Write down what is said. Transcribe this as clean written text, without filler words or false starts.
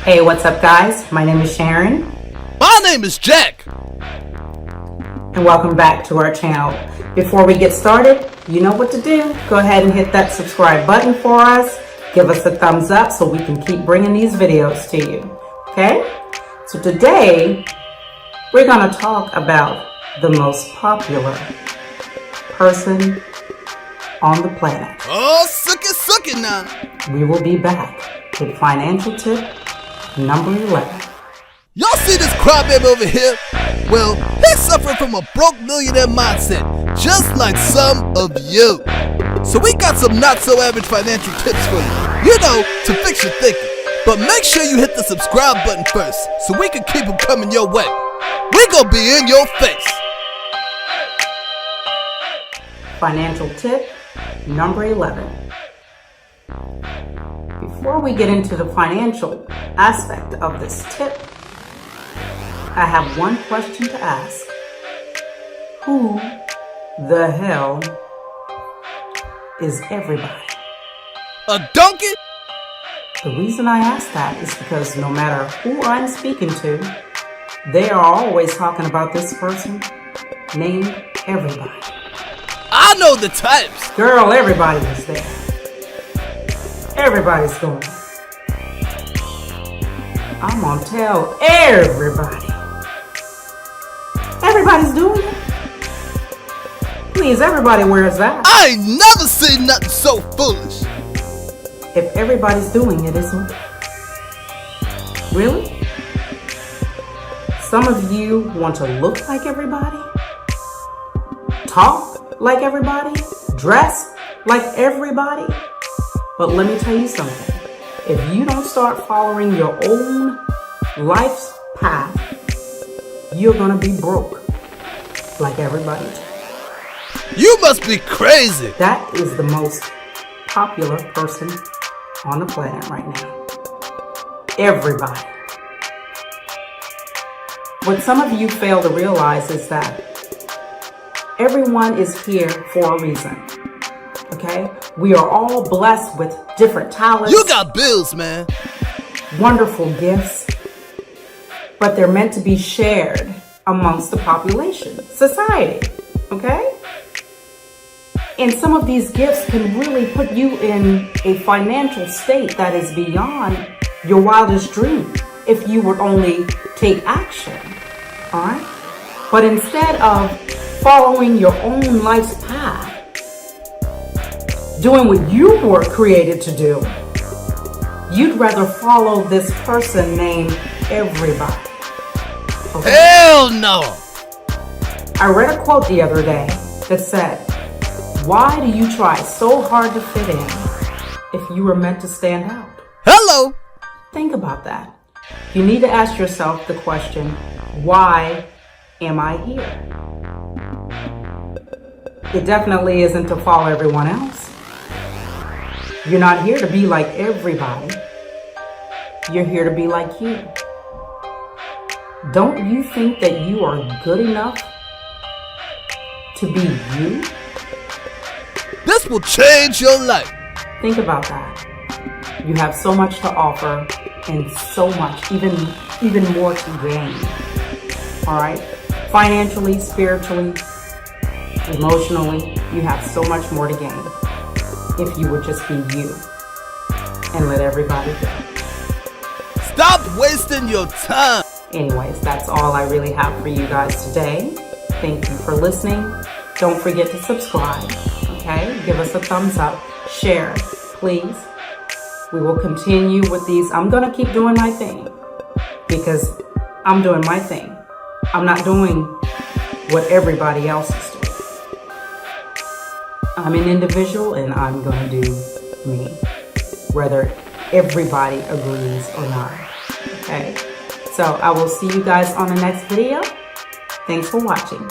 Hey, what's up guys? My name is Sharon. My name is Jack. And welcome back to our channel. Before we get started, you know what to do. Go ahead and hit that subscribe button for us. Give us a thumbs up so we can keep bringing these videos to you. Okay? So today, we're going to talk about the most popular person on the planet. Oh, suck it now. We will be back with financial tip number 11. Y'all see this crybaby over here? Well, he's suffering from a broke millionaire mindset, just like some of you. So we got some not so average financial tips for you, to fix your thinking. But make sure you hit the subscribe button first, so we can keep them coming your way. We gonna be in your face. Financial tip number 11. Before we get into the financial aspect of this tip, I have one question to ask. Who the hell is everybody? A donkey? The reason I ask that is because no matter who I'm speaking to, they are always talking about this person named everybody. I know the types. Girl, everybody is there. Everybody's going. I'm gonna tell everybody. Everybody's doing it. Please, everybody wears that. I ain't never seen nothing so foolish. If everybody's doing it, isn't it? Really? Some of you want to look like everybody, talk like everybody, dress like everybody. But let me tell you something. If you don't start following your own life's path, you're gonna be broke like everybody else. You must be crazy. That is the most popular person on the planet right now. Everybody. What some of you fail to realize is that everyone is here for a reason. Okay? We are all blessed with different talents. You got bills, man. Wonderful gifts. But they're meant to be shared amongst the population, society. Okay? And some of these gifts can really put you in a financial state that is beyond your wildest dream if you would only take action. All right? But instead of following your own life's path, doing what you were created to do, you'd rather follow this person named everybody. Okay? Hell no! I read a quote the other day that said, "Why do you try so hard to fit in if you were meant to stand out?" Hello! Think about that. You need to ask yourself the question, why am I here? It definitely isn't to follow everyone else. You're not here to be like everybody. You're here to be like you. Don't you think that you are good enough to be you? This will change your life. Think about that. You have so much to offer and so much, even more to gain. All right? Financially, spiritually, emotionally, you have so much more to gain if you would just be you and let everybody go. Stop wasting your time. Anyways, that's all I really have for you guys today. Thank you for listening. Don't forget to subscribe, okay? Give us a thumbs up, share, please. We will continue with these. I'm gonna keep doing my thing because I'm doing my thing. I'm not doing what everybody else is doing. I'm an individual and I'm gonna do me, whether everybody agrees or not, okay? So I will see you guys on the next video. Thanks for watching.